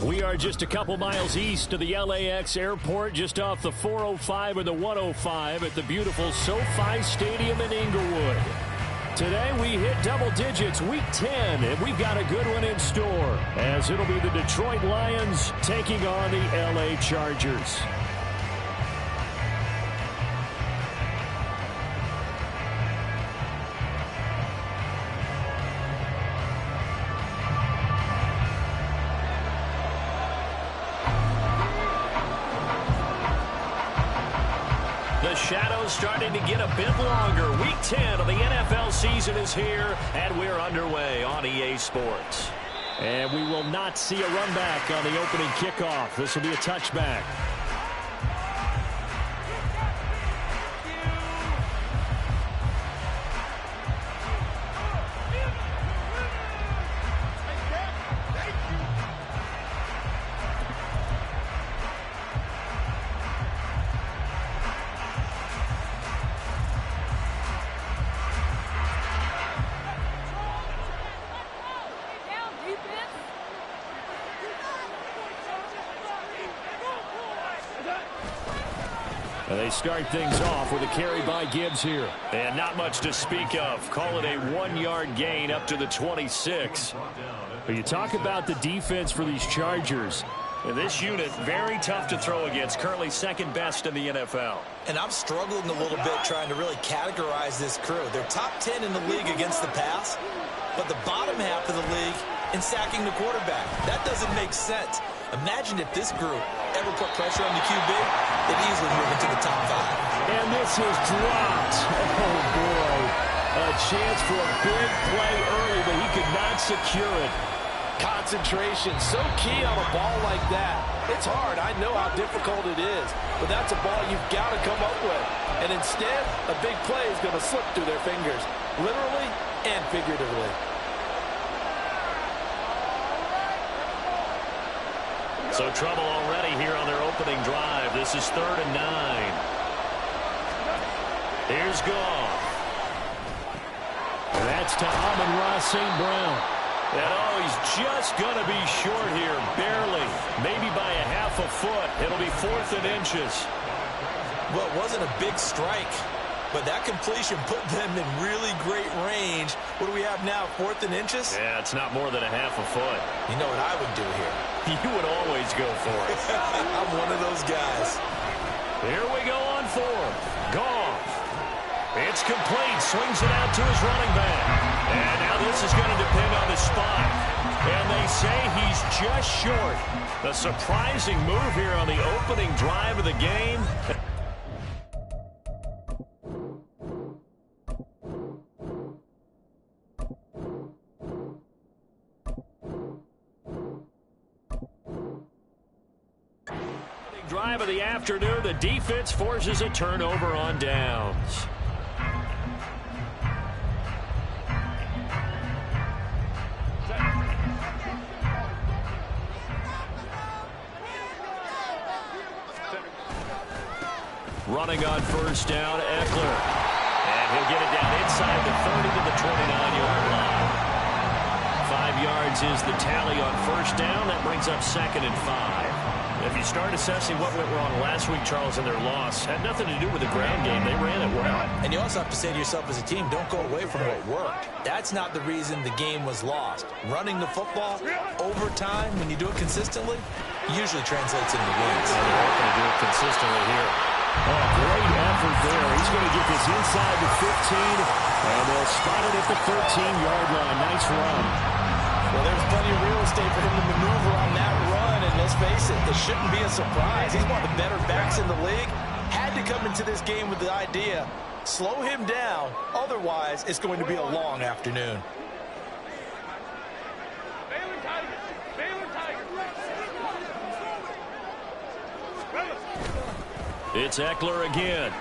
We are just a couple miles east of the LAX airport, just off the 405 or the 105 at the beautiful SoFi Stadium in Inglewood. Today we hit double digits, week 10, and we've got a good one in store, as it'll be the Detroit Lions taking on the LA Chargers. The shadows starting to get a bit longer. Week 10 of the NFL season is here, and we're underway on EA Sports. And we will not see a run back on the opening kickoff. This will be a touchback. They start things off with a carry by Gibbs here. And not much to speak of. Call it a 1-yard gain up to the 26. But you talk about the defense for these Chargers. And this unit, very tough to throw against. Currently second best in the NFL. And I'm struggling a little bit trying to really categorize this crew. They're top 10 in the league against the pass, but the bottom half of the league in sacking the quarterback. That doesn't make sense. Imagine if this group ever put pressure on the QB, they'd easily move into the top 5. And this is dropped. Oh, boy. A chance for a big play early, but he could not secure it. Concentration, so key on a ball like that. It's hard. I know how difficult it is, but that's a ball you've got to come up with. And instead, a big play is going to slip through their fingers, literally and figuratively. So trouble already here on their opening drive. This is 3rd and 9. Here's Goff. And that's to Amon-Ra St. Brown. And oh, he's just going to be short here, barely. Maybe by a half a foot. It'll be 4th and inches. Well, it wasn't a big strike, but that completion put them in really great range. What do we have now, 4th and inches? Yeah, it's not more than a half a foot. You know what I would do here? You would always go for it. I'm one of those guys. Here we go on 4th. Goff. It's complete. Swings it out to his running back. And now this is going to depend on his spot. And they say he's just short. A surprising move here on the opening drive of the game. Drive of the afternoon, the defense forces a turnover on downs. Running on 1st down, Eckler. And he'll get it down inside the 30 to the 29-yard line. 5 yards is the tally on 1st down. That brings up 2nd and 5. If you start assessing what went wrong last week, Charles, in their loss, had nothing to do with the ground game. They ran it well. And you also have to say to yourself as a team, don't go away from what worked. That's not the reason the game was lost. Running the football, overtime, when you do it consistently, usually translates into wins. And they're hoping to do it consistently here. Oh, great effort there. He's going to get this inside the 15, and they'll spot it at the 13-yard line. Nice run. Well, there's plenty of real estate for him to maneuver on that run, and let's face it, it shouldn't be a surprise. He's one of the better backs in the league. Had to come into this game with the idea, slow him down, otherwise it's going to be a long afternoon. It's Eckler again.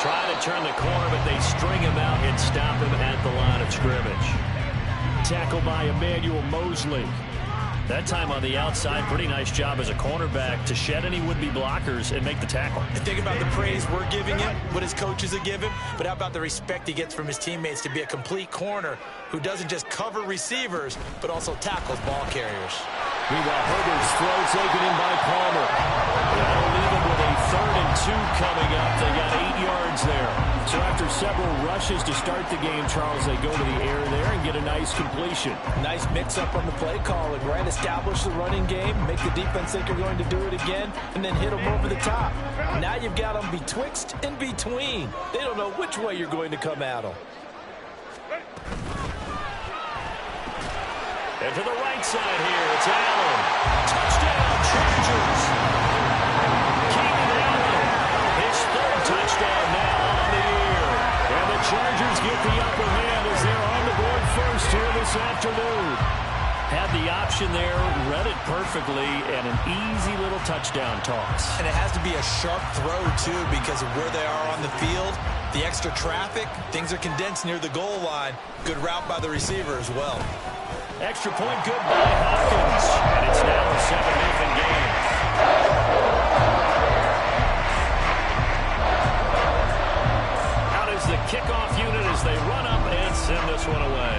Trying to turn the corner, but they string him out and stop him at the line of scrimmage. Tackled by Emmanuel Mosley. That time on the outside, pretty nice job as a cornerback to shed any would-be blockers and make the tackle. And think about the praise we're giving him, what his coaches have given, but how about the respect he gets from his teammates to be a complete corner who doesn't just cover receivers, but also tackles ball carriers. Meanwhile, Herbert's throw taken in by Palmer. That'll leave him with a 3rd and 2 coming up. They got 8 yards there. So after several rushes to start the game, Charles, they go to the air there and get a nice completion. Nice mix-up on the play calling, right? Establish the running game, make the defense think you're going to do it again, and then hit them over the top. Now you've got them betwixt and between. They don't know which way you're going to come at them. And to the right side here, it's Allen. Touchdown, Chargers. Keenan Allen, his 3rd touchdown now on the year. And the Chargers get the upper hand as they're on the board first here this afternoon. Had the option there, read it perfectly, and an easy little touchdown toss. And it has to be a sharp throw, too, because of where they are on the field. The extra traffic, things are condensed near the goal line. Good route by the receiver as well. Extra point good by Hopkins. And it's now a 7-0 game. Out is the kickoff unit as they run up and send this one away.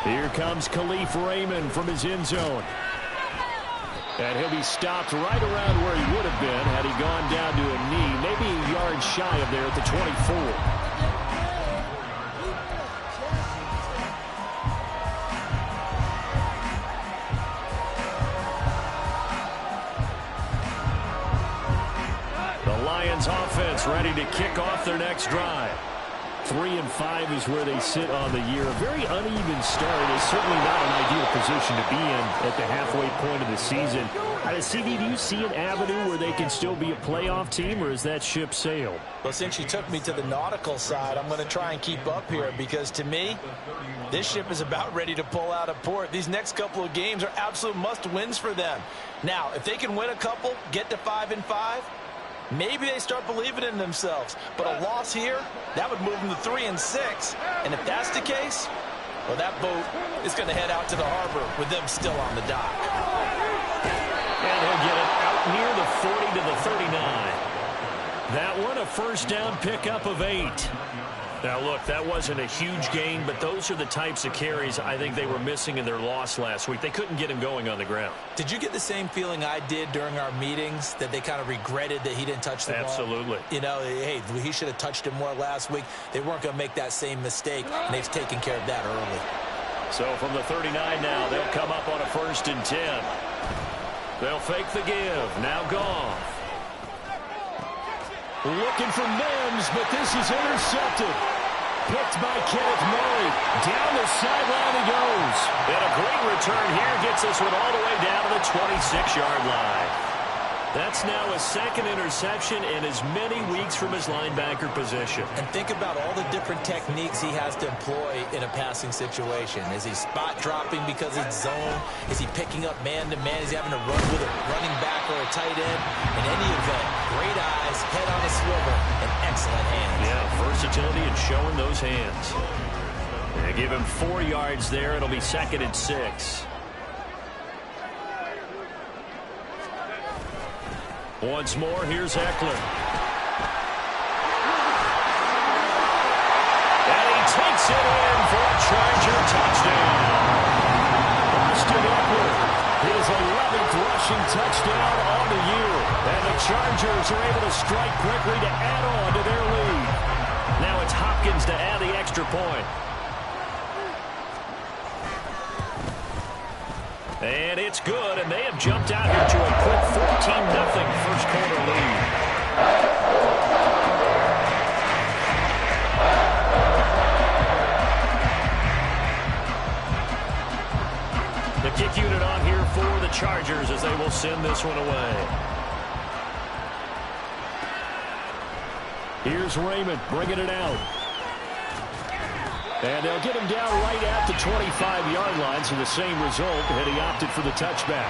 Here comes Khalif Raymond from his end zone. And he'll be stopped right around where he would have been had he gone down to a knee, maybe a yard shy of there at the 24. Offense ready to kick off their next drive. 3-5 is where they sit on the year. A very uneven start is certainly not an ideal position to be in at the halfway point of the season. CD, do you see an avenue where they can still be a playoff team, or is that ship sailed? Well, since you took me to the nautical side, I'm going to try and keep up here because, to me, this ship is about ready to pull out of port. These next couple of games are absolute must-wins for them. Now, if they can win a couple, get to 5-5, maybe they start believing in themselves. But a loss here, that would move them to 3-6. And if that's the case, well, that boat is going to head out to the harbor with them still on the dock. And he'll get it out near the 40 to the 39. That one, a first down pickup of 8. Now, look, that wasn't a huge gain, but those are the types of carries I think they were missing in their loss last week. They couldn't get him going on the ground. Did you get the same feeling I did during our meetings, that they kind of regretted that he didn't touch the ball? Absolutely. You know, hey, he should have touched it more last week. They weren't going to make that same mistake, and they've taken care of that early. So from the 39 now, they'll come up on a 1st and 10. They'll fake the give. Now Goff. Looking for Mims, but this is intercepted. Picked by Kenneth Murray. Down the sideline he goes. And a great return here gets this one all the way down to the 26-yard line. That's now a 2nd interception in as many weeks from his linebacker position. And think about all the different techniques he has to employ in a passing situation. Is he spot dropping because it's zone? Is he picking up man-to-man? Is he having to run with a running back or a tight end? In any event, great eyes, head on a swivel, and excellent hands. Yeah, versatility and showing those hands. They give him 4 yards there. It'll be 2nd and 6. Once more, here's Eckler. And he takes it in for a Charger touchdown. Austin Eckler, his 11th rushing touchdown on the year. And the Chargers are able to strike quickly to add on to their lead. Now it's Hopkins to add the extra point. And it's good, and they have jumped out here to a quick 14-0 first quarter lead. The kick unit on here for the Chargers as they will send this one away. Here's Raymond bringing it out. And they'll get him down right at the 25-yard line, so the same result, and he opted for the touchback.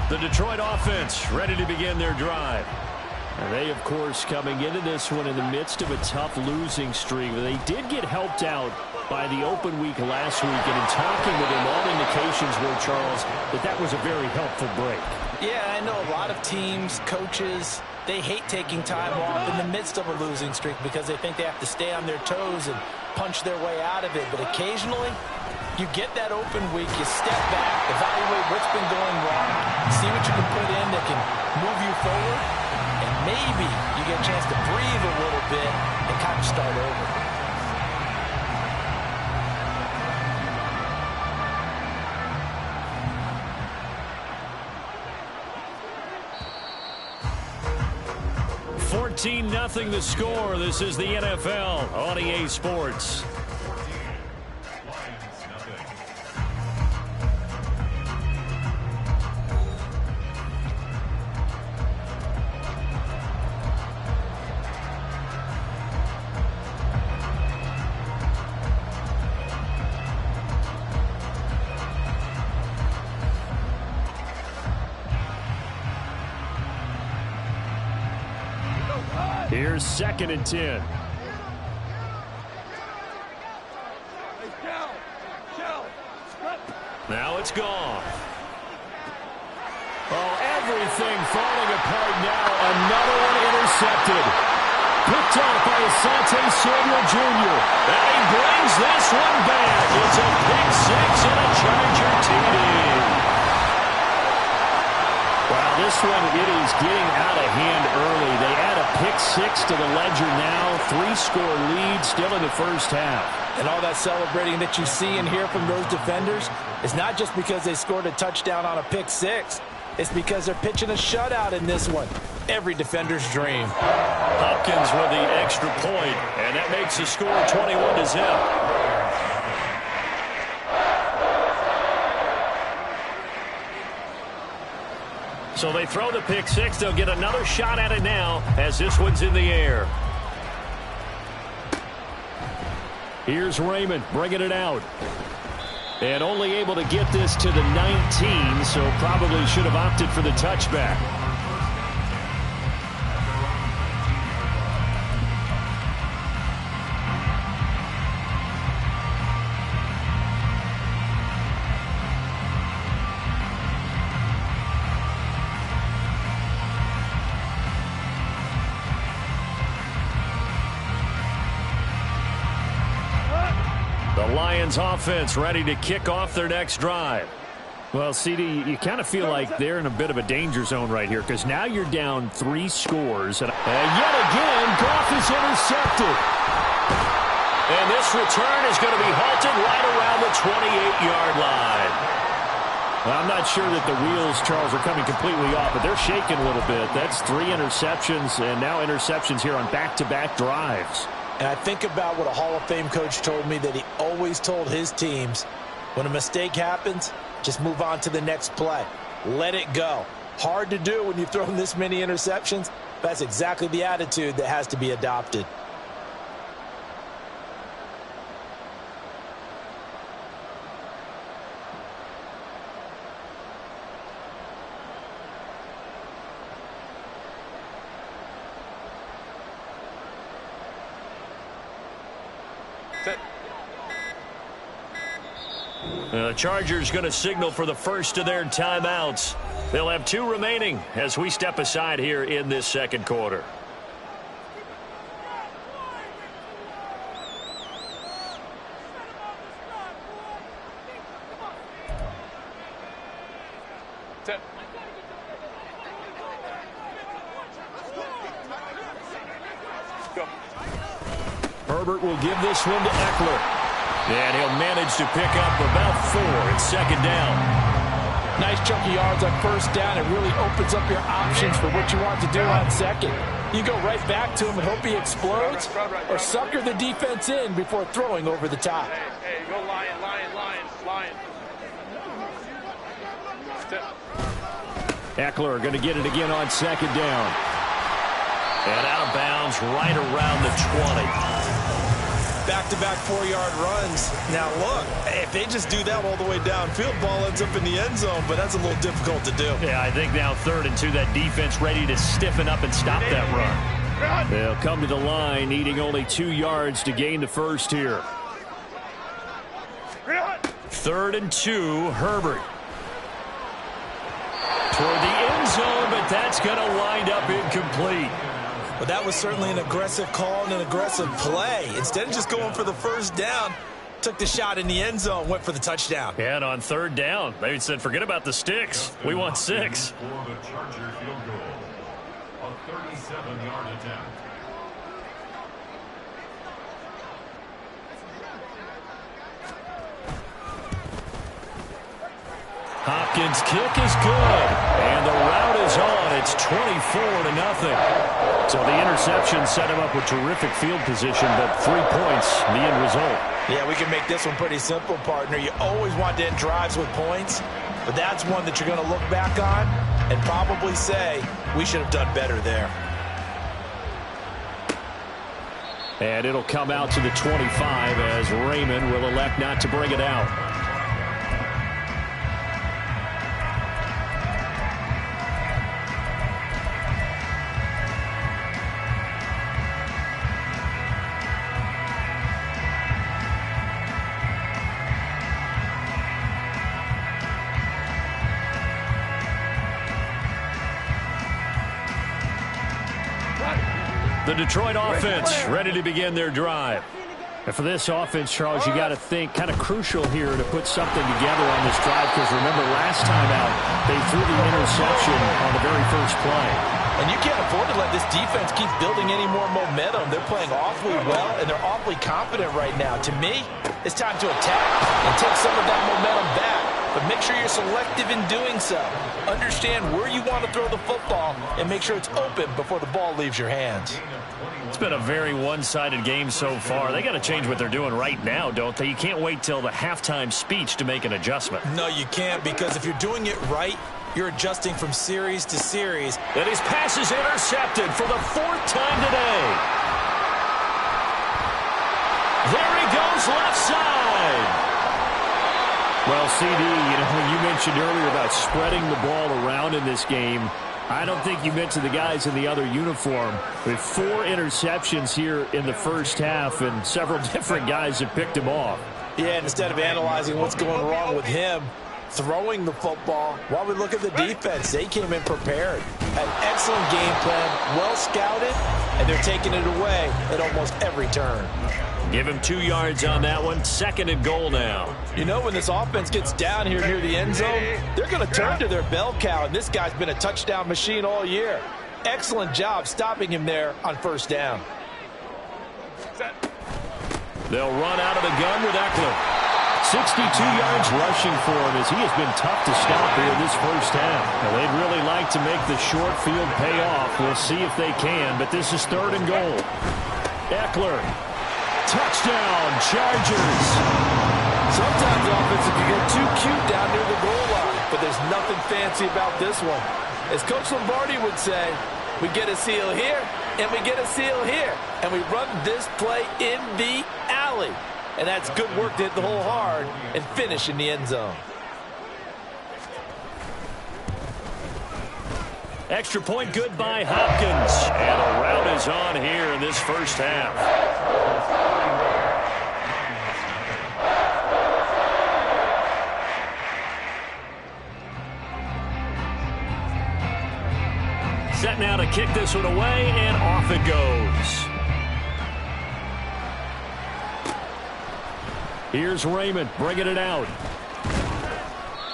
The Detroit offense ready to begin their drive. And they, of course, coming into this one in the midst of a tough losing streak. They did get helped out by the open week last week. And in talking with him, all indications were, Charles, that was a very helpful break. Yeah, I know a lot of teams, coaches, they hate taking time off in the midst of a losing streak because they think they have to stay on their toes and punch their way out of it. But occasionally, you get that open week, you step back, evaluate what's been going wrong, see what you can put in that can move you forward, and maybe you get a chance to breathe a little bit and kind of start over. 14-0 the score. This is the NFL on EA Sports. Here's 2nd and 10. Now it's gone. Oh, everything falling apart now. Another one intercepted. Picked off by Asante Samuel Jr. And he brings this one back. It's a pick six and a Charger TD. Wow, this one, it is getting out of hand early. They add a pick six to the ledger now. 3-score lead still in the first half. And all that celebrating that you see and hear from those defenders is not just because they scored a touchdown on a pick six. It's because they're pitching a shutout in this one. Every defender's dream. Hopkins with the extra point, and that makes the score 21-0. So they throw the pick six. They'll get another shot at it now as this one's in the air. Here's Raymond bringing it out. And only able to get this to the 19, so probably should have opted for the touchback. Lions offense ready to kick off their next drive. Well, CD, you kind of feel like they're in a bit of a danger zone right here because now you're down 3 scores. And yet again, Goff is intercepted. And this return is going to be halted right around the 28-yard line. Well, I'm not sure that the wheels, Charles, are coming completely off, but they're shaking a little bit. That's 3 interceptions and now interceptions here on back-to-back drives. And I think about what a Hall of Fame coach told me that he always told his teams, when a mistake happens, just move on to the next play. Let it go. Hard to do when you've thrown this many interceptions. That's exactly the attitude that has to be adopted. The Chargers going to signal for the first of their timeouts. They'll have 2 remaining as we step aside here in this second quarter. Herbert will give this one to Eckler. And he'll manage to pick up about 4. It's 2nd down. Nice chunky yards on first down. It really opens up your options for what you want to do on second. You go right back to him and hope he explodes, or sucker the defense in before throwing over the top. Hey, go Lion. Eckler going to get it again on 2nd down. And out of bounds right around the 20. back-to-back 4-yard runs. Now, look, if they just do that all the way downfield, ball ends up in the end zone, but that's a little difficult to do. Yeah, I think now 3rd and 2, that defense ready to stiffen up and stop that run. They'll come to the line, needing only 2 yards to gain the first here. 3rd and 2, Herbert. Toward the end zone, but that's going to wind up incomplete. But that was certainly an aggressive call and an aggressive play. Instead of just going for the first down, took the shot in the end zone, went for the touchdown. Yeah, and on 3rd down, they said, forget about the sticks. We want 6. For the Charger field goal, a 37-yard attempt. Hopkins' kick is good, and the route is on. It's 24-0. So the interception set him up with terrific field position, but 3 points, the end result. Yeah, we can make this one pretty simple, partner. You always want to end drives with points, but that's one that you're going to look back on and probably say, we should have done better there. And it'll come out to the 25 as Raymond will elect not to bring it out. The Detroit offense ready to begin their drive. And for this offense, Charles, you got to think kind of crucial here to put something together on this drive, because remember last time out they threw the interception on the very first play. And you can't afford to let this defense keep building any more momentum. They're playing awfully well, and they're awfully confident right now. To me, it's time to attack and take some of that momentum back. But make sure you're selective in doing so. Understand where you want to throw the football and make sure it's open before the ball leaves your hands. It's been a very one-sided game so far. They got to change what they're doing right now, don't they? You can't wait till the halftime speech to make an adjustment. No, you can't, because if you're doing it right, you're adjusting from series to series. And his pass is intercepted for the 4th time today. There he goes, left side. Well, CD, you mentioned earlier about spreading the ball around in this game. I don't think you mentioned the guys in the other uniform. With 4 interceptions here in the first half, and several different guys have picked him off. Yeah, and instead of analyzing what's going wrong with him, throwing the football, while we look at the defense, they came in prepared. An excellent game plan, well scouted, and they're taking it away at almost every turn. Give him 2 yards on that one. 2nd and goal now. You know, when this offense gets down here near the end zone, they're going to turn to their bell cow, and this guy's been a touchdown machine all year. Excellent job stopping him there on 1st down. They'll run out of the gun with Eckler. 62 yards rushing for him, as he has been tough to stop here this first half. Now, they'd really like to make the short field pay off. We'll see if they can, but this is 3rd and goal. Eckler. Touchdown, Chargers. Sometimes offense can get too cute down near the goal line, but there's nothing fancy about this one. As Coach Lombardi would say, we get a seal here, and we get a seal here, and we run this play in the alley. And that's good work to hit the hole hard and finish in the end zone. Extra point good by Hopkins. And a rout is on here in this first half. Set now to kick this one away, and off it goes. Here's Raymond bringing it out.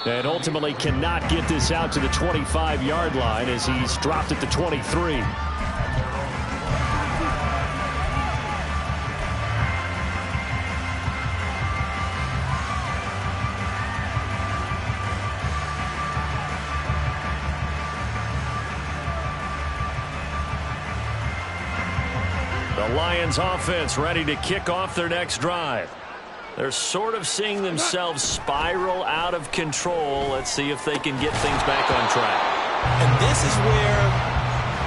And ultimately cannot get this out to the 25-yard line as he's dropped at the 23. The Lions offense ready to kick off their next drive. They're sort of seeing themselves spiral out of control. Let's see if they can get things back on track. And this is where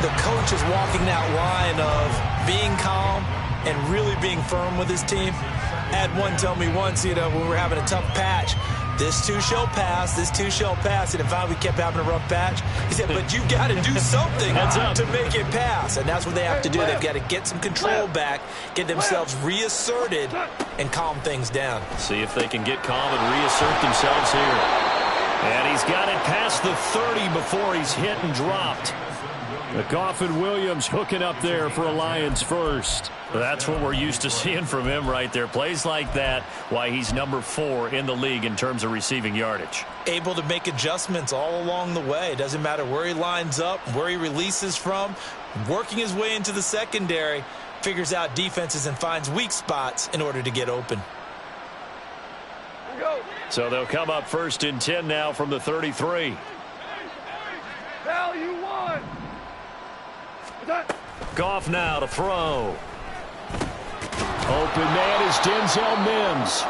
the coach is walking that line of being calm and really being firm with his team. I had one tell me once, when we were having a tough patch, this too shall pass, this too shall pass. And finally we kept having a rough patch. He said, but you got to do something to make it pass. And that's what they have to do. They've got to get some control back, get themselves reasserted, and calm things down. See if they can get calm and reassert themselves here. And he's got it past the 30 before he's hit and dropped. The Goff and Williams hooking up there for a Lions first. That's what we're used to seeing from him right there. Plays like that, why he's number 4 in the league in terms of receiving yardage. Able to make adjustments all along the way. It doesn't matter where he lines up, where he releases from. Working his way into the secondary, figures out defenses and finds weak spots in order to get open. So they'll come up 1st and 10 now from the 33. Hell, you won! Goff now to throw. Open man is Denzel Mims.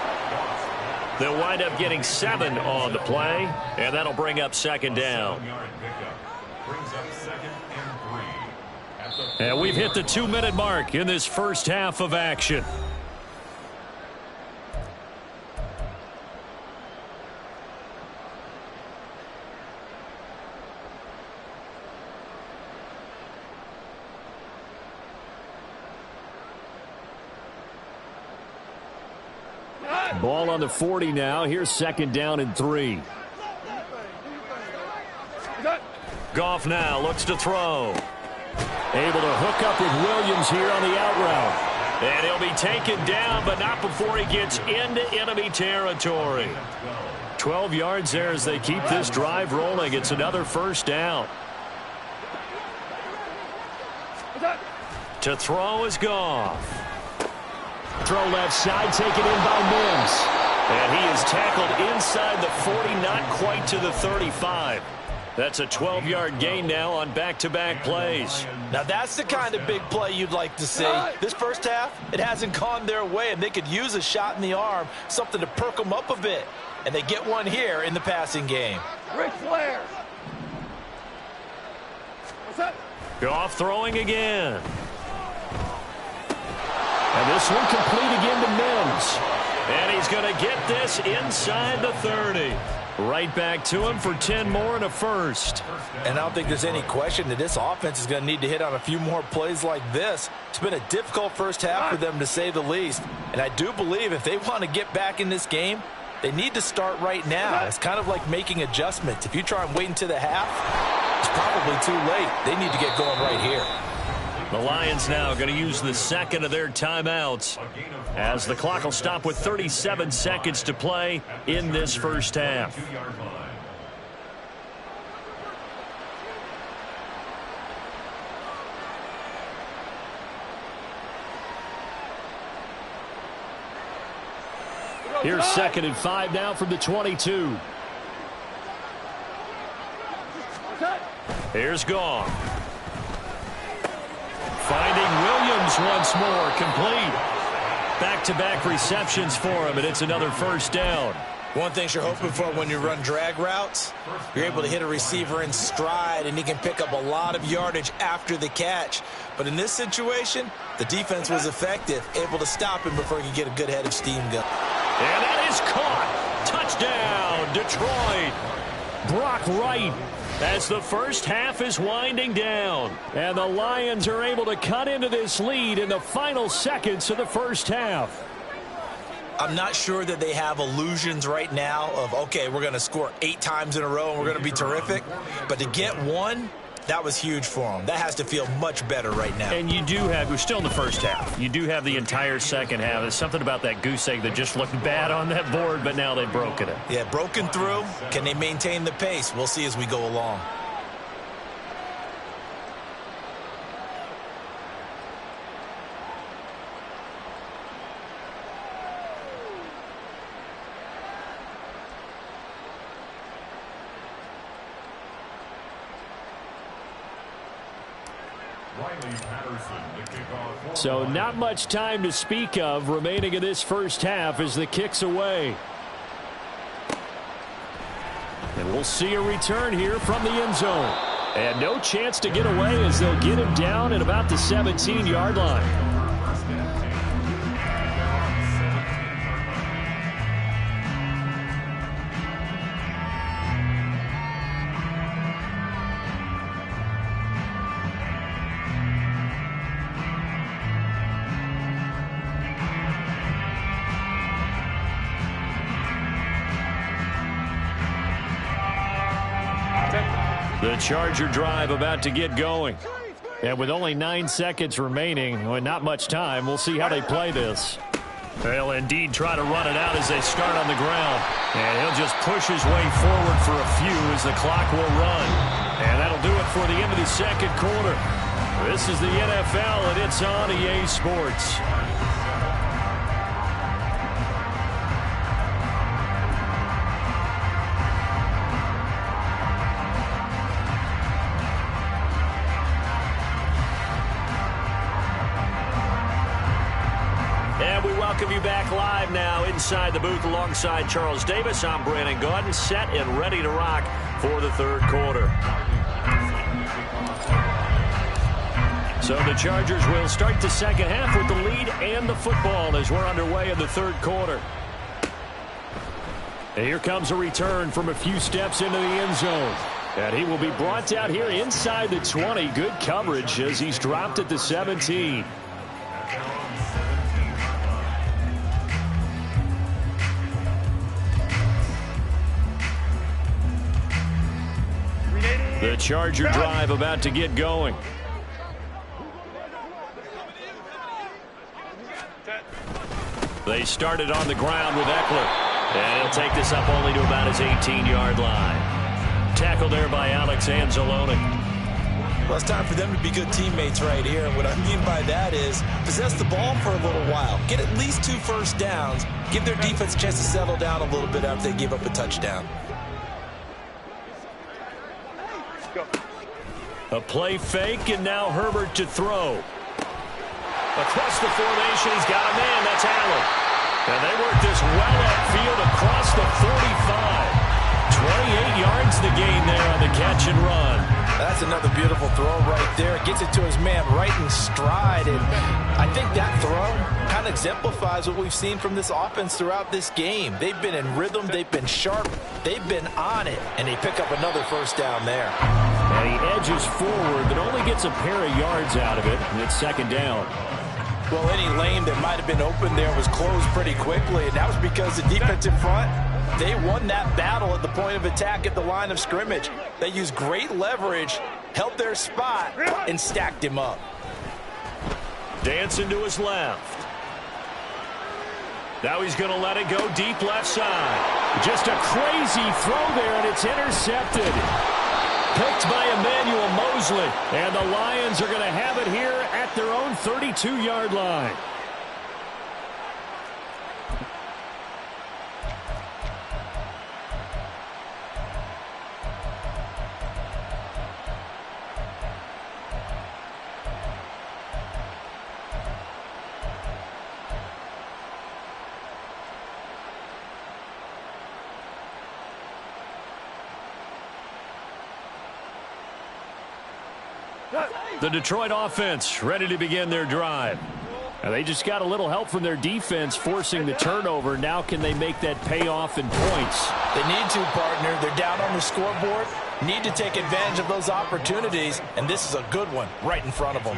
They'll wind up getting 7 on the play, and that'll bring up 2nd down. And we've hit the 2-minute mark in this first half of action. Ball on the 40 now. Here's 2nd down and 3. Goff now looks to throw. Able to hook up with Williams here on the out route. And he'll be taken down, but not before he gets into enemy territory. 12 yards there as they keep this drive rolling. It's another 1st down. To throw is Goff. Throw left side, taken in by Mims. And he is tackled inside the 40, not quite to the 35. That's a 12-yard gain now on back-to-back plays. Now that's the kind of big play you'd like to see. This first half, it hasn't gone their way, and they could use a shot in the arm, something to perk them up a bit. And they get one here in the passing game. Ric Flair. What's up? Goff throwing again. And this one complete again to Mims. And he's going to get this inside the 30. Right back to him for 10 more and a 1st. And I don't think there's any question that this offense is going to need to hit on a few more plays like this. It's been a difficult first half for them, to say the least. And I do believe if they want to get back in this game, they need to start right now. It's kind of like making adjustments. If you try and wait until the half, it's probably too late. They need to get going right here. The Lions now going to use the 2nd of their timeouts as the clock will stop with 37 seconds to play in this first half. Here's 2nd and 5 now from the 22. Here's Goff. Finding Williams once more, complete. Back-to-back receptions for him, and it's another 1st down. One thing you're hoping for when you run drag routes, you're able to hit a receiver in stride, and he can pick up a lot of yardage after the catch. But in this situation, the defense was effective, able to stop him before he could get a good head of steam going. And that is caught. Touchdown, Detroit. Brock Wright, as the first half is winding down. And the Lions are able to cut into this lead in the final seconds of the first half. I'm not sure that they have illusions right now of, okay, we're going to score 8 times in a row and we're going to be terrific. But to get one, that was huge for them. That has to feel much better right now. And you do have, we're still in the first half. You do have the entire second half. There's something about that goose egg that just looked bad on that board, but now they've broken it. Yeah, broken through. Can they maintain the pace? We'll see as we go along. So not much time to speak of remaining in this first half as the kick's away. And we'll see a return here from the end zone. And no chance to get away as they'll get him down at about the 17-yard line. The Charger drive about to get going. And with only 9 seconds remaining, well, not much time, we'll see how they play this. They'll indeed try to run it out as they start on the ground. And he'll just push his way forward for a few as the clock will run. And that'll do it for the end of the second quarter. This is the NFL, and it's on EA Sports. Welcome you back live now inside the booth alongside Charles Davis. I'm Brandon Gaudin, set and ready to rock for the third quarter. So the Chargers will start the second half with the lead and the football as we're underway in the third quarter. And here comes a return from a few steps into the end zone. And he will be brought down here inside the 20. Good coverage as he's dropped at the 17. The Charger drive about to get going. They started on the ground with Eckler. And he'll take this up only to about his 18-yard line. Tackled there by Alex Anzalone. Well, it's time for them to be good teammates right here. And what I mean by that is possess the ball for a little while. Get at least 2 first downs. Give their defense a chance to settle down a little bit after they give up a touchdown. A play fake, and now Herbert to throw. Across the formation, he's got a man. That's Allen. And they work this well upfield across the 45. 28 yards the gain there on the catch and run. That's another beautiful throw right there. Gets it to his man right in stride. And I think that throw kind of exemplifies what we've seen from this offense throughout this game. They've been in rhythm. They've been sharp. They've been on it. And they pick up another first down there. And he edges forward, but only gets a pair of yards out of it. And it's second down. Well, any lane that might have been open there was closed pretty quickly. And that was because the defense in front, they won that battle at the point of attack at the line of scrimmage. They used great leverage, held their spot, and stacked him up. Dancing to his left. Now he's going to let it go deep left side. Just a crazy throw there, and it's intercepted. Picked by Emmanuel Mosley. And the Lions are going to have it here at their own 32-yard line. The Detroit offense ready to begin their drive. And they just got a little help from their defense forcing the turnover. Now can they make that pay off in points? They need to, partner. They're down on the scoreboard. Need to take advantage of those opportunities. And this is a good one right in front of them.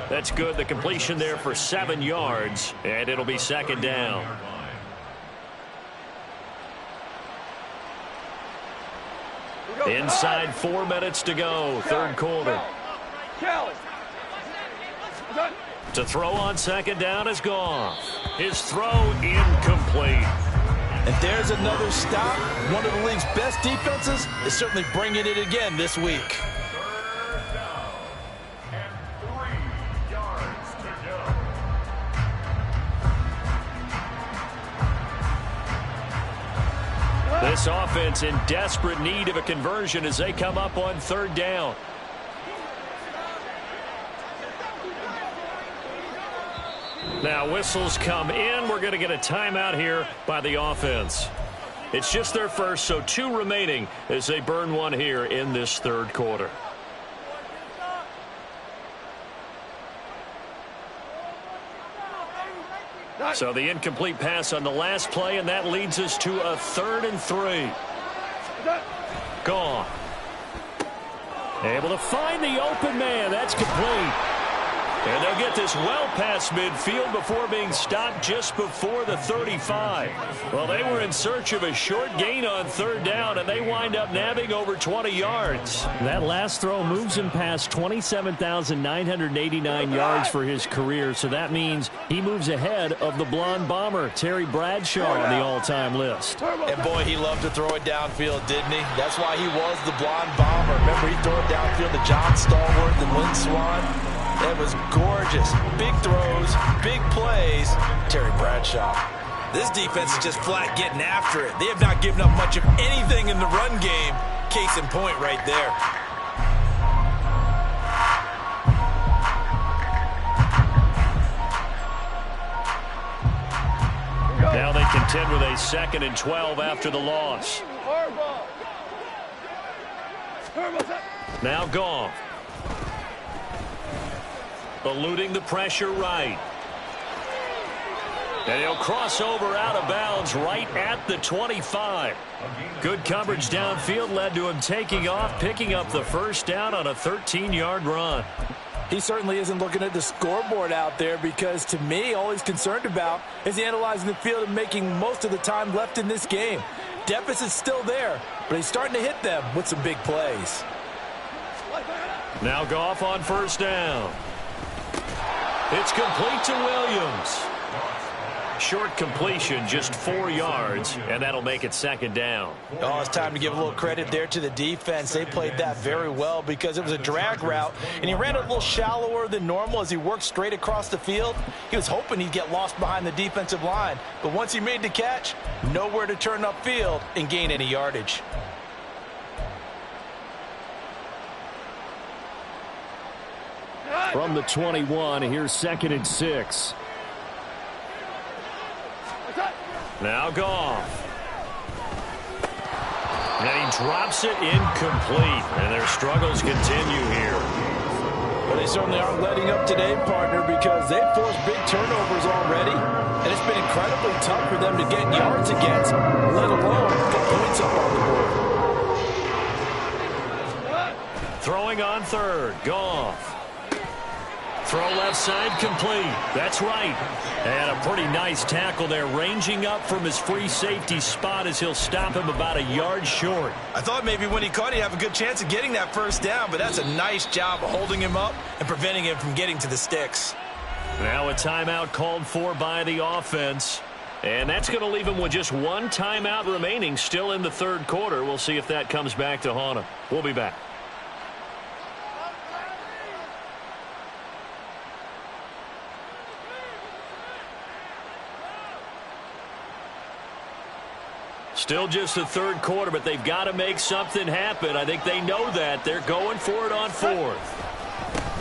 That's good. The completion there for 7 yards. And it'll be second down. Inside 4 minutes to go. Third quarter. To throw on second down is Goff. His throw incomplete. And there's another stop. One of the league's best defenses is certainly bringing it again this week. Third down and 3 yards to go. This offense in desperate need of a conversion as they come up on third down. Now whistles come in. We're going to get a timeout here by the offense. It's just their first, so 2 remaining as they burn one here in this third quarter. So the incomplete pass on the last play, and that leads us to a 3rd and 3. Gone. Able to find the open man. That's complete. And they'll get this well past midfield before being stopped just before the 35. Well, they were in search of a short gain on 3rd down, and they wind up nabbing over 20 yards. That last throw moves him past 27,989 yards for his career, so that means he moves ahead of the blonde bomber, Terry Bradshaw, on the all-time list. And, boy, he loved to throw it downfield, didn't he? That's why he was the blonde bomber. Remember, he threw it downfield to John Stallworth and Lynn Swann? That was gorgeous. Big throws, big plays. Terry Bradshaw. This defense is just flat getting after it. They have not given up much of anything in the run game. Case in point right there. Now they contend with a 2nd and 12 after the loss. Now Goff. Eluding the pressure right. And he'll cross over out of bounds right at the 25. Good coverage downfield led to him taking off, picking up the 1st down on a 13-yard run. He certainly isn't looking at the scoreboard out there because, to me, all he's concerned about is analyzing the field and making most of the time left in this game. Deficit's still there, but he's starting to hit them with some big plays. Now Goff on 1st down. It's complete to Williams. Short completion, just 4 yards, and that'll make it 2nd down. Oh, it's time to give a little credit there to the defense. They played that very well because it was a drag route, and he ran it a little shallower than normal as he worked straight across the field. He was hoping he'd get lost behind the defensive line, but once he made the catch, nowhere to turn upfield and gain any yardage. From the 21, here's 2nd and 6. Now Goff. And he drops it incomplete, and their struggles continue here. Well, they certainly aren't letting up today, partner, because they've forced big turnovers already, and it's been incredibly tough for them to get yards against, let alone get points up on the board. Throwing on 3rd, Goff. Throw left side complete. That's right. And a pretty nice tackle there, ranging up from his free safety spot as he'll stop him about a yard short. I thought maybe when he caught, he'd have a good chance of getting that 1st down, but that's a nice job of holding him up and preventing him from getting to the sticks. Now a timeout called for by the offense. And that's going to leave him with just 1 timeout remaining still in the 3rd quarter. We'll see if that comes back to haunt him. We'll be back. Still just the 3rd quarter, but they've got to make something happen. I think they know that. They're going for it on 4th.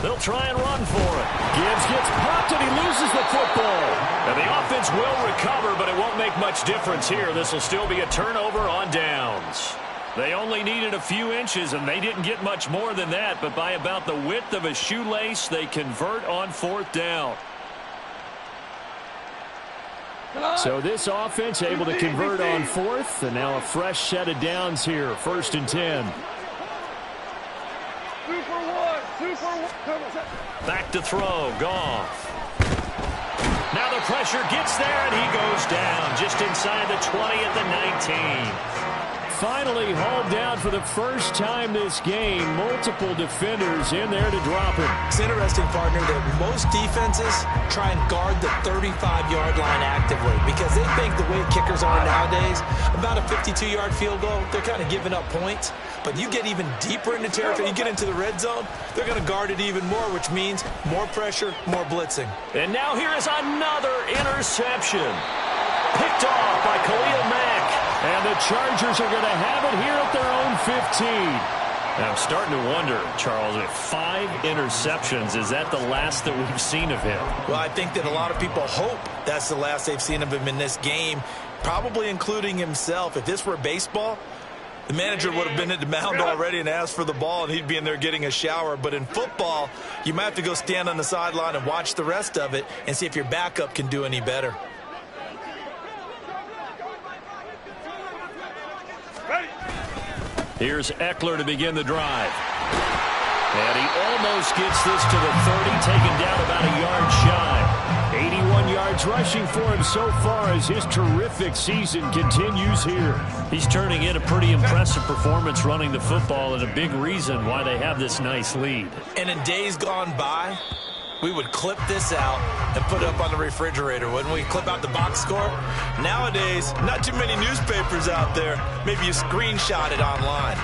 They'll try and run for it. Gibbs gets popped and he loses the football. And the offense will recover, but it won't make much difference here. This will still be a turnover on downs. They only needed a few inches, and they didn't get much more than that. But by about the width of a shoelace, they convert on 4th down. So this offense able to convert on 4th, and now a fresh set of downs here, 1st and 10. Back to throw, Goff. Now the pressure gets there, and he goes down just inside the 20 at the 19. Finally hauled down for the first time this game. Multiple defenders in there to drop him. It's interesting, partner, that most defenses try and guard the 35-yard line actively because they think the way kickers are nowadays, about a 52-yard field goal, they're kind of giving up points. But you get even deeper into territory, you get into the red zone, they're going to guard it even more, which means more pressure, more blitzing. And now here is another interception. Picked off by Khalil Mack. And the Chargers are going to have it here at their own 15. Now, I'm starting to wonder, Charles, if 5 interceptions, is that the last that we've seen of him? Well, I think that a lot of people hope that's the last they've seen of him in this game, probably including himself. If this were baseball, The manager would have been at the mound already and asked for the ball, and he'd be in there getting a shower. But in football, you might have to go stand on the sideline and watch the rest of it and see if your backup can do any better. Here's Eckler to begin the drive. And he almost gets this to the 30, taken down about a yard shy. 81 yards rushing for him so far as his terrific season continues here. He's turning in a pretty impressive performance running the football, and a big reason why they have this nice lead. And in days gone by, we would clip this out and put it up on the refrigerator, wouldn't we? Clip out the box score. Nowadays, not too many newspapers out there. Maybe you screenshot it online.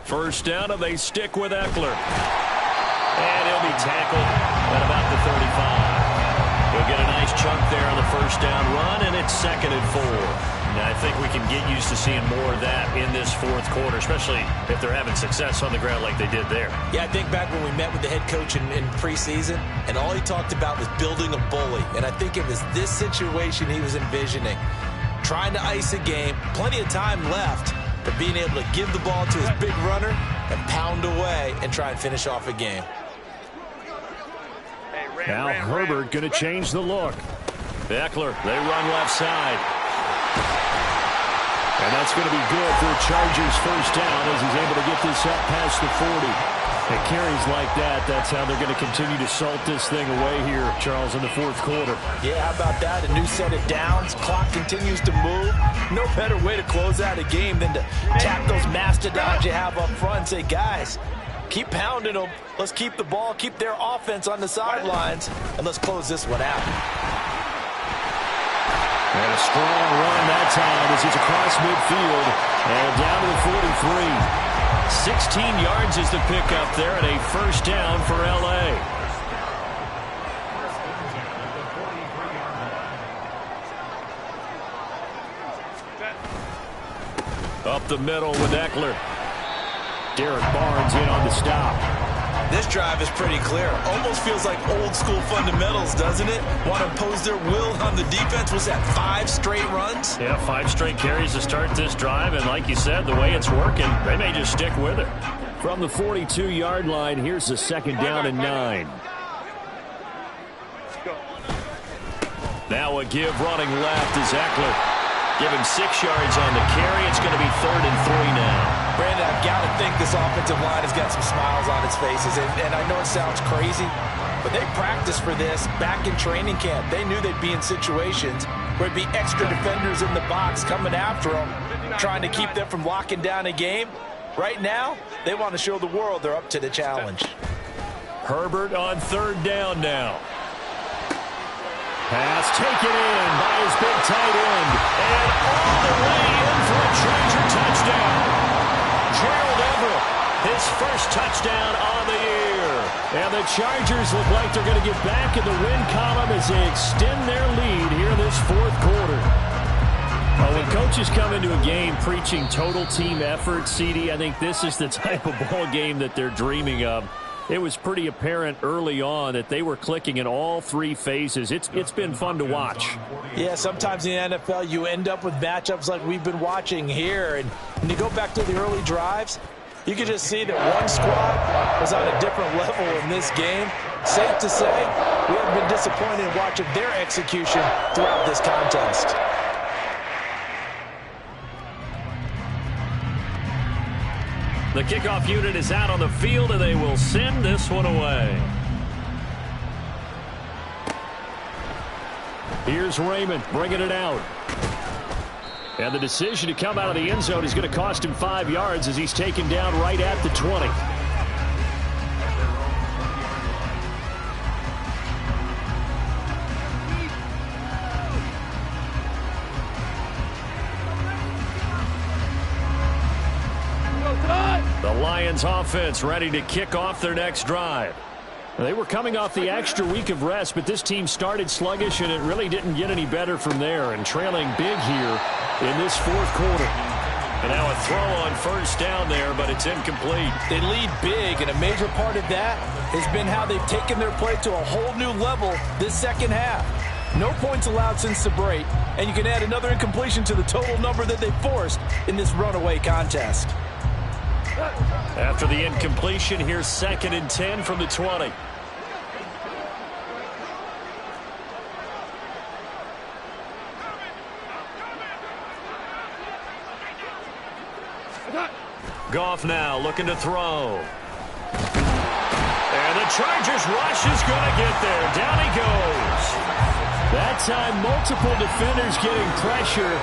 First down, and they stick with Eckler. And he'll be tackled at about the 35. He'll get a nice chunk there on the first down run, and it's 2nd and 4. Now, I think we can get used to seeing more of that in this fourth quarter, especially if they're having success on the ground like they did there. Yeah, I think back when we met with the head coach in preseason, and all he talked about was building a bully. And I think it was this situation he was envisioning. Trying to ice a game, plenty of time left, but being able to give the ball to his big runner and pound away and try and finish off a game. Now Herbert going to change the look. Eckler, they run left side. And that's going to be good for the Chargers' first down as he's able to get this up past the 40. And carries like that, that's how they're going to continue to salt this thing away here, Charles, in the fourth quarter. Yeah, how about that? A new set of downs. Clock continues to move. No better way to close out a game than to tap those mastodons you have up front and say, guys, keep pounding them. Let's keep the ball, keep their offense on the sidelines, and let's close this one out. And a strong run that time as he's across midfield and down to the 43. 16 yards is the pickup there, and a first down for L.A. Up the middle with Eckler. Derek Barnes in on the stop. This drive is pretty clear. Almost feels like old school fundamentals, doesn't it? Want to impose their will on the defense. Was that 5 straight runs? Yeah, 5 straight carries to start this drive, and like you said, the way it's working, they may just stick with it. From the 42-yard line, here's the 2nd down and 9. Now a give running left is Eckler. Give him 6 yards on the carry. It's going to be 3rd and 3 now. Brandon, I've got to think this offensive line has got some smiles on its faces. And I know it sounds crazy, but they practiced for this back in training camp. They knew they'd be in situations where it'd be extra defenders in the box coming after them, trying to keep them from locking down a game. Right now, they want to show the world they're up to the challenge. Herbert on 3rd down now. Pass taken in by his big tight end. And all the way in for a Charger touchdown. Gerald Everett, his first touchdown on the year. And the Chargers look like they're going to get back in the win column as they extend their lead here in this fourth quarter. Well, when coaches come into a game preaching total team effort, CD, I think this is the type of ball game that they're dreaming of. It was pretty apparent early on that they were clicking in all 3 phases. It's been fun to watch. Yeah, sometimes in the NFL you end up with matchups like we've been watching here. And when you go back to the early drives, you can just see that one squad was on a different level in this game. Safe to say, we haven't been disappointed in watching their execution throughout this contest. The kickoff unit is out on the field, and they will send this one away. Here's Raymond bringing it out. And the decision to come out of the end zone is going to cost him 5 yards as he's taken down right at the 20. The Lions offense ready to kick off their next drive. They were coming off the extra week of rest, but this team started sluggish, and it really didn't get any better from there, and trailing big here in this fourth quarter. And now a throw on first down there, but it's incomplete. They lead big, and a major part of that has been how they've taken their play to a whole new level this second half. No points allowed since the break, and you can add another incompletion to the total number that they forced in this runaway contest. After the incompletion, here's 2nd and 10 from the 20. Goff now looking to throw. And the Chargers rush is going to get there. Down he goes. That time, multiple defenders getting pressure,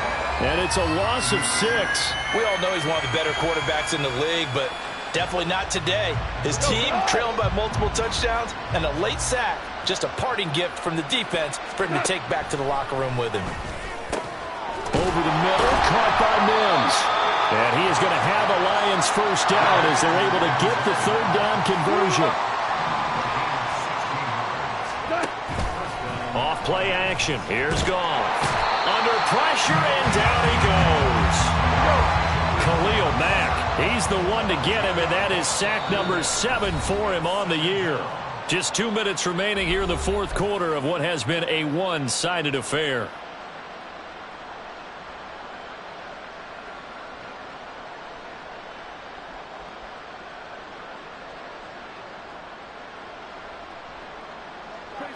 and it's a loss of 6. We all know he's one of the better quarterbacks in the league, but definitely not today. His team trailing by multiple touchdowns and a late sack. Just a parting gift from the defense for him to take back to the locker room with him. Over the middle, caught by Mims. And he is going to have a Lions first down as they're able to get the 3rd down conversion. Off play action. Here's Goff. Under pressure, and down he goes. Khalil Mack. He's the one to get him, and that is sack number 7 for him on the year. Just 2 minutes remaining here in the fourth quarter of what has been a one-sided affair.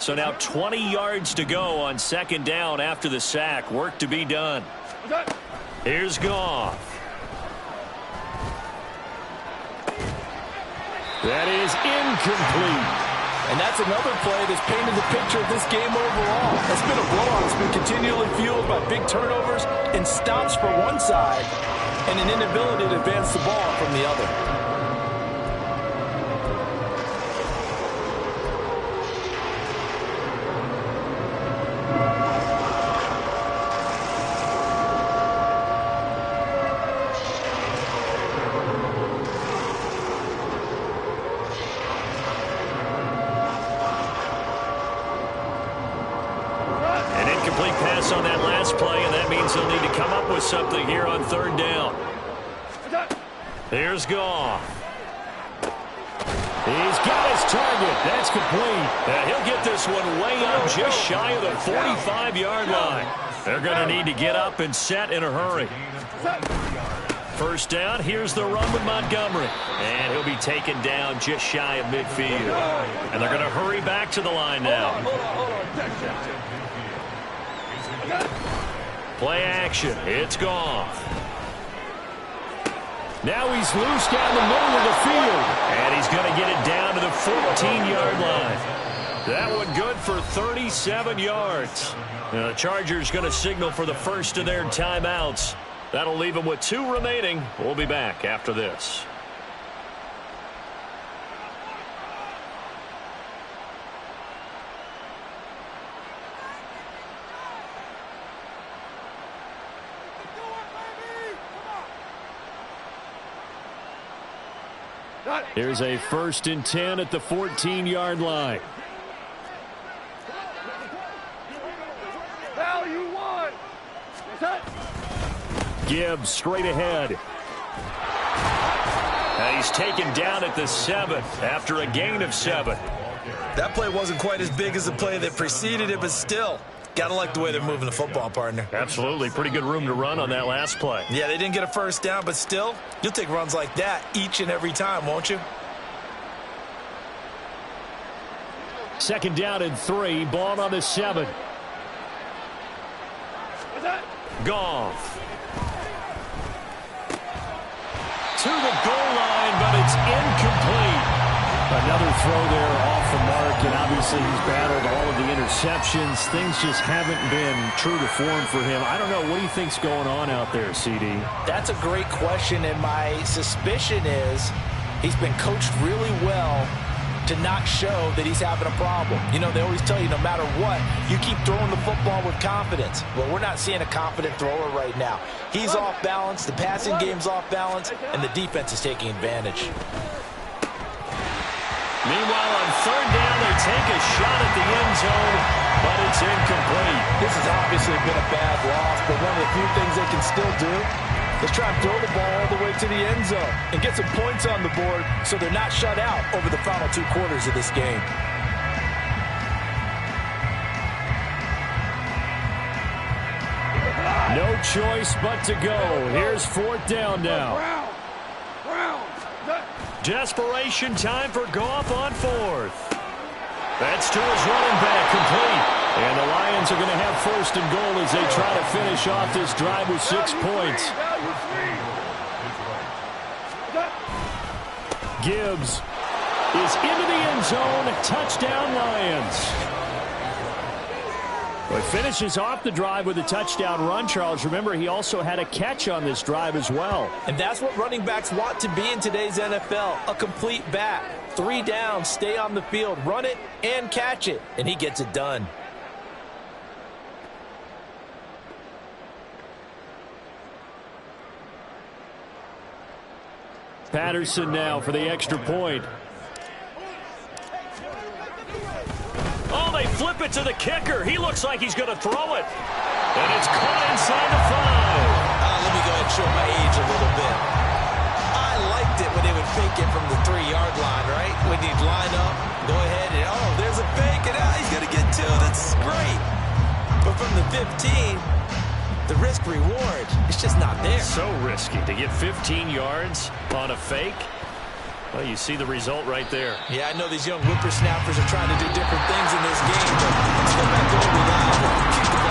So now 20 yards to go on 2nd down after the sack. Work to be done. Here's Goff. That is incomplete. And that's another play that's painted the picture of this game overall. It's been a blowout. It's been continually fueled by big turnovers and stops for one side and an inability to advance the ball from the other. On that last play, and that means they'll need to come up with something here on 3rd down. Here's Goff. He's got his target. That's complete. And he'll get this one way up just shy of the 45-yard line. They're going to need to get up and set in a hurry. First down, here's the run with Montgomery. And he'll be taken down just shy of midfield. And they're going to hurry back to the line now. Play action. It's Goff. Now he's loose down the middle of the field. And he's going to get it down to the 14-yard line. That one good for 37 yards. Now the Chargers going to signal for the first of their timeouts. That'll leave them with 2 remaining. We'll be back after this. Here's a 1st and 10 at the 14-yard line. Value 1. Gibbs straight ahead. And he's taken down at the 7th after a gain of 7. That play wasn't quite as big as the play that preceded it, but still, gotta like the way they're moving the football, partner. Absolutely. Pretty good room to run on that last play. Yeah, they didn't get a first down, but still, you'll take runs like that each and every time, won't you? 2nd down and 3. Ball on the 7. Goff. To the goal line, but it's incomplete. Another throw there off the mark, and obviously he's battled all of the interceptions. Things just haven't been true to form for him. I don't know. What do you think's going on out there, CD? That's a great question, and my suspicion is he's been coached really well to not show that he's having a problem. You know, they always tell you no matter what, you keep throwing the football with confidence. Well, we're not seeing a confident thrower right now. He's off balance, the passing game's off balance, and the defense is taking advantage. Meanwhile, on third down, they take a shot at the end zone, but it's incomplete. This has obviously been a bad loss, but one of the few things they can still do is try and throw the ball all the way to the end zone and get some points on the board so they're not shut out over the final 2 quarters of this game. No choice but to go. Here's fourth down now. Desperation time for Goff on fourth. That's to his running back, complete. And the Lions are going to have first and goal as they try to finish off this drive with 6 points. Gibbs is into the end zone. Touchdown, Lions. Well, he finishes off the drive with a touchdown run, Charles. Remember, he also had a catch on this drive as well. And that's what running backs want to be in today's NFL, a complete back. 3 downs, stay on the field, run it, and catch it. And he gets it done. Patterson now for the extra point. Oh, they flip it to the kicker. He looks like he's going to throw it. And it's caught inside the 5. Let me go ahead and show my age a little bit. I liked it when they would fake it from the 3-yard line, right? When you'd line up, go ahead, and oh, there's a fake, and he's going to get 2. That's great. But from the 15, the risk-reward, it's just not there. So risky to get 15 yards on a fake. Well, you see the result right there. Yeah, I know these young whippersnappers are trying to do different things in this game, but let's go back to what we love. Keep the